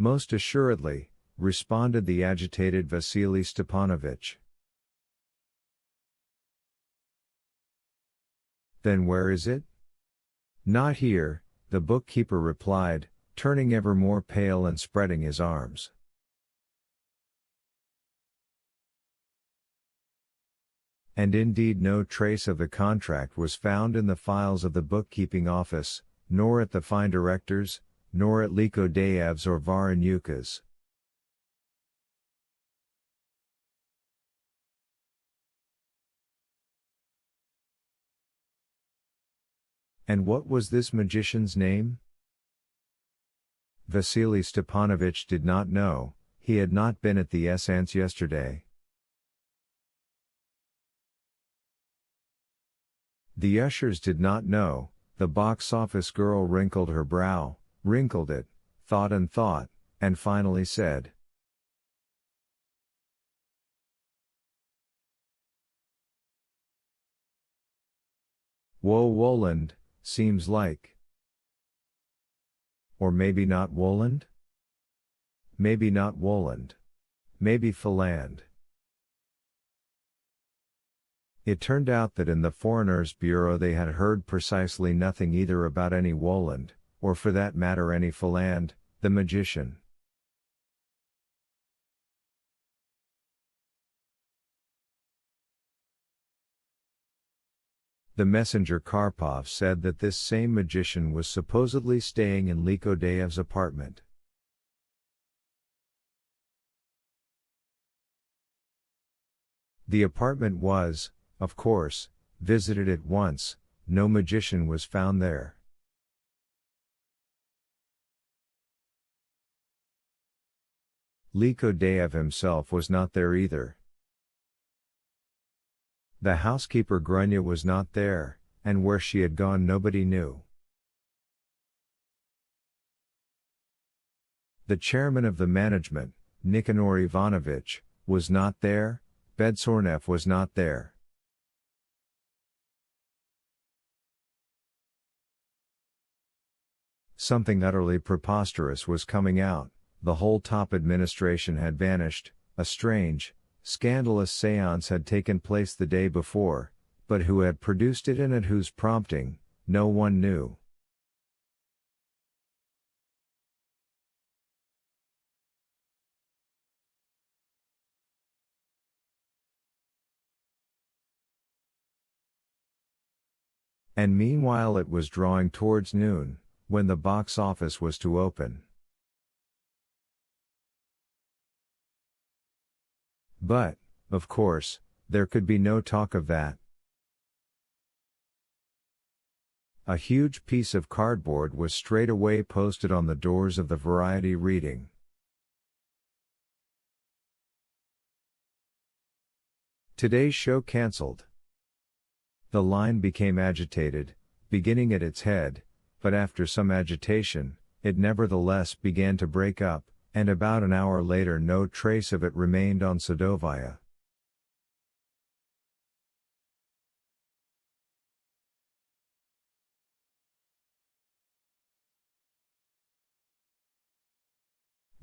Most assuredly, responded the agitated Vasily Stepanovich. Then where is it? Not here, the bookkeeper replied, turning ever more pale and spreading his arms. And indeed no trace of the contract was found in the files of the bookkeeping office, nor at the fine directors, nor at Likodaev's or Varanyuka's. And what was this magician's name? Vasily Stepanovich did not know, he had not been at the essence yesterday. The ushers did not know, the box office girl wrinkled her brow, wrinkled it, and finally said. Woland, seems like. Or maybe not Woland? Maybe not Woland. Maybe Philand. It turned out that in the Foreigners' Bureau they had heard precisely nothing either about any Woland, or for that matter any Philand, the magician. The messenger Karpov said that this same magician was supposedly staying in Likodaev's apartment. The apartment was, of course, visited at once, no magician was found there. Likodaev himself was not there either. The housekeeper Grunya was not there, and where she had gone nobody knew. The chairman of the management, Nikanor Ivanovich, was not there, Bedsornev was not there. Something utterly preposterous was coming out, the whole top administration had vanished, a strange, scandalous séance had taken place the day before, but who had produced it and at whose prompting, no one knew. And meanwhile it was drawing towards noon, when the box office was to open. But, of course, there could be no talk of that. A huge piece of cardboard was straightaway posted on the doors of the variety reading. Today's show cancelled. The line became agitated, beginning at its head, but after some agitation, it nevertheless began to break up, and about an hour later no trace of it remained on Sadovaya.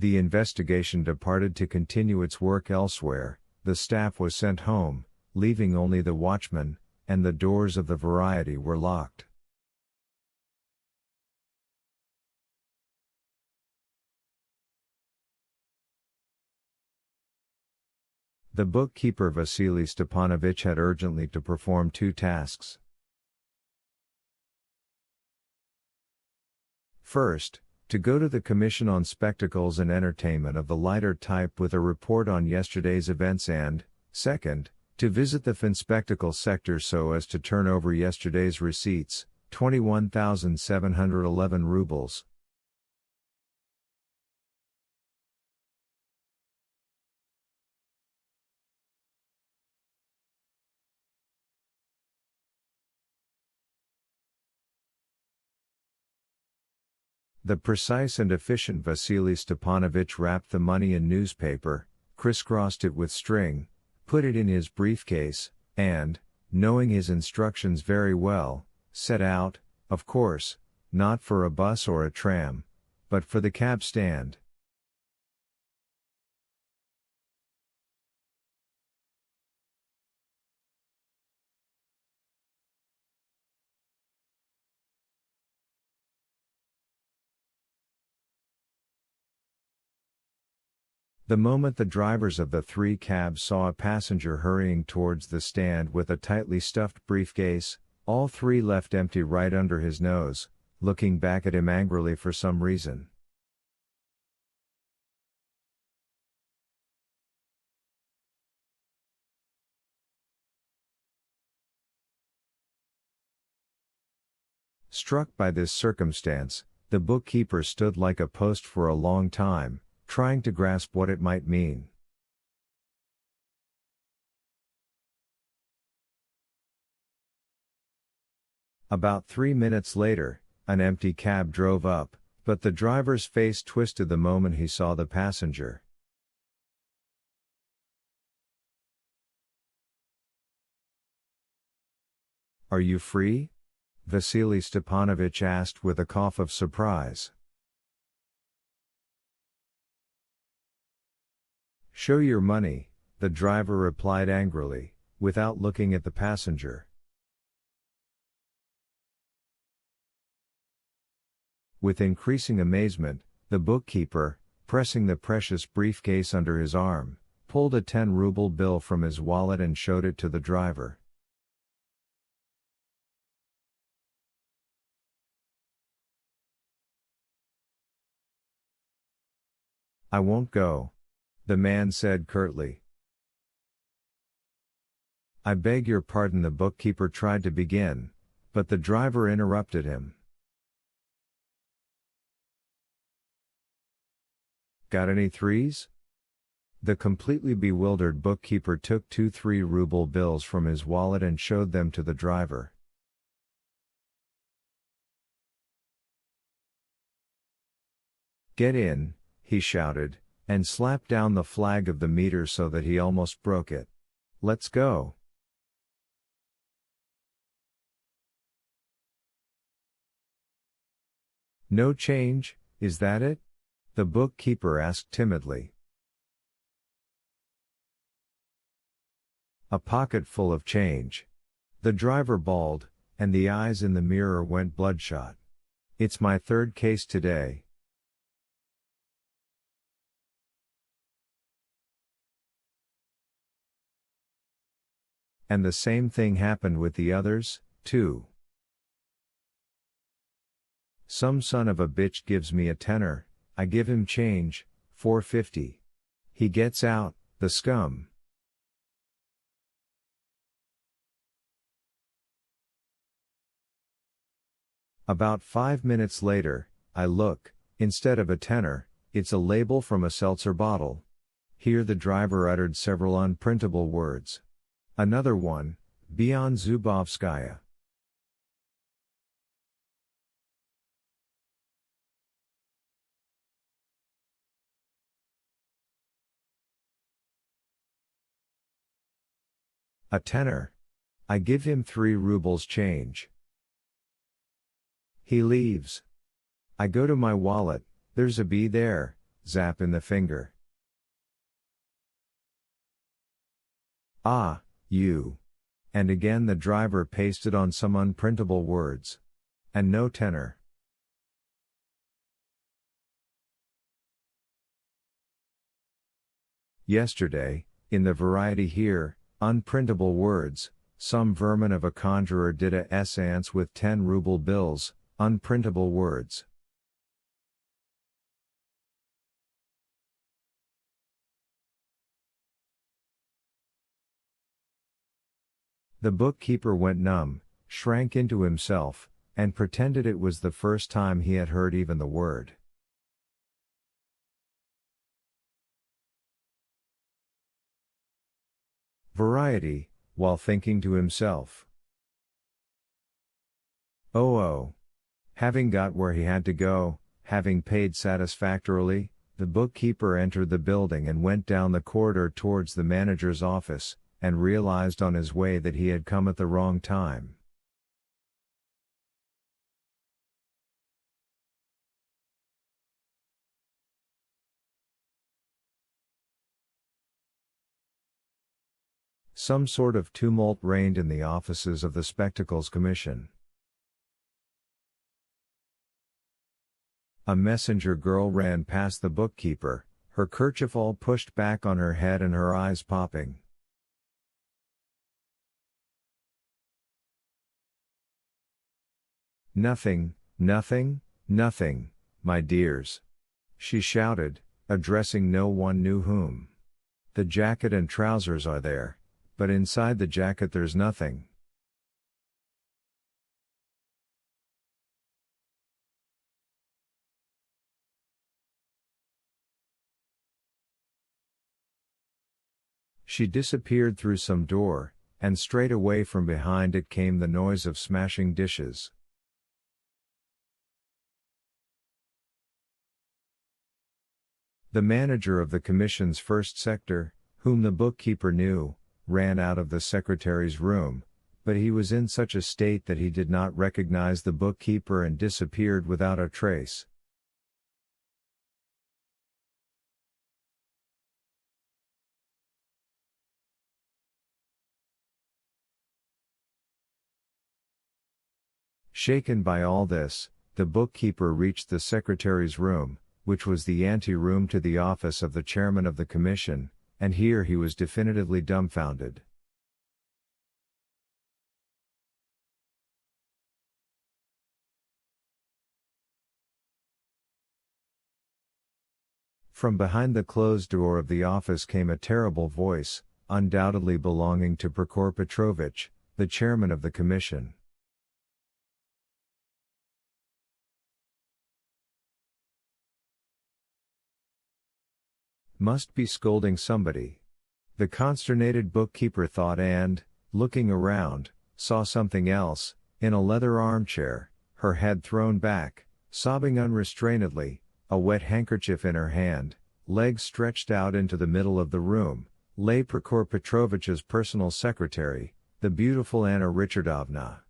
The investigation departed to continue its work elsewhere, the staff was sent home, leaving only the watchman, and the doors of the variety were locked. The bookkeeper Vasily Stepanovich had urgently to perform two tasks. First, to go to the Commission on Spectacles and Entertainment of the lighter type with a report on yesterday's events and, second, to visit the Finspectacle sector so as to turn over yesterday's receipts, 21,711 rubles. The precise and efficient Vasily Stepanovich wrapped the money in newspaper, crisscrossed it with string, put it in his briefcase, and, knowing his instructions very well, set out, of course, not for a bus or a tram, but for the cab stand. The moment the drivers of the three cabs saw a passenger hurrying towards the stand with a tightly stuffed briefcase, all three left empty right under his nose, looking back at him angrily for some reason. Struck by this circumstance, the bookkeeper stood like a post for a long time, trying to grasp what it might mean. About 3 minutes later, an empty cab drove up, but the driver's face twisted the moment he saw the passenger. "Are you free?" Vasily Stepanovich asked with a cough of surprise. "Show your money," the driver replied angrily, without looking at the passenger. With increasing amazement, the bookkeeper, pressing the precious briefcase under his arm, pulled a 10-ruble bill from his wallet and showed it to the driver. "I won't go," the man said curtly. "I beg your pardon," the bookkeeper tried to begin, but the driver interrupted him. "Got any threes?" The completely bewildered bookkeeper took 2 3-ruble bills from his wallet and showed them to the driver. "Get in," he shouted, and slapped down the flag of the meter so that he almost broke it. "Let's go." "No change, is that it?" the bookkeeper asked timidly. "A pocket full of change," the driver bawled, and the eyes in the mirror went bloodshot. "It's my third case today." And the same thing happened with the others, too. "Some son of a bitch gives me a tenner, I give him change, 4.50. He gets out, the scum." About 5 minutes later, I look, instead of a tenner, it's a label from a seltzer bottle. Here the driver uttered several unprintable words. Another one, Beyond Zubovskaya. A tenner. I give him 3 rubles change. He leaves. I go to my wallet, there's a B there, zap in the finger. "Ah, you." And again the driver pasted on some unprintable words. And no tenner. Yesterday, in the variety here, unprintable words, some vermin of a conjurer did a essence with 10-ruble bills, unprintable words. The bookkeeper went numb, shrank into himself, and pretended it was the first time he had heard even the word. Variety, while thinking to himself. Oh. Having got where he had to go, having paid satisfactorily, the bookkeeper entered the building and went down the corridor towards the manager's office, and realized on his way that he had come at the wrong time. Some sort of tumult reigned in the offices of the Spectacles Commission. A messenger girl ran past the bookkeeper, her kerchief all pushed back on her head and her eyes popping. "Nothing, nothing, nothing, my dears," she shouted, addressing no one knew whom. "The jacket and trousers are there, but inside the jacket there's nothing." She disappeared through some door, and straight away from behind it came the noise of smashing dishes. The manager of the commission's first sector, whom the bookkeeper knew, ran out of the secretary's room, but he was in such a state that he did not recognize the bookkeeper and disappeared without a trace. Shaken by all this, the bookkeeper reached the secretary's room, which was the ante-room to the office of the chairman of the commission, and here he was definitively dumbfounded. From behind the closed door of the office came a terrible voice, undoubtedly belonging to Prokhor Petrovich, the chairman of the commission. "Must be scolding somebody," the consternated bookkeeper thought and, looking around, saw something else, in a leather armchair, her head thrown back, sobbing unrestrainedly, a wet handkerchief in her hand, legs stretched out into the middle of the room, lay Prokhor Petrovich's personal secretary, the beautiful Anna Richardovna.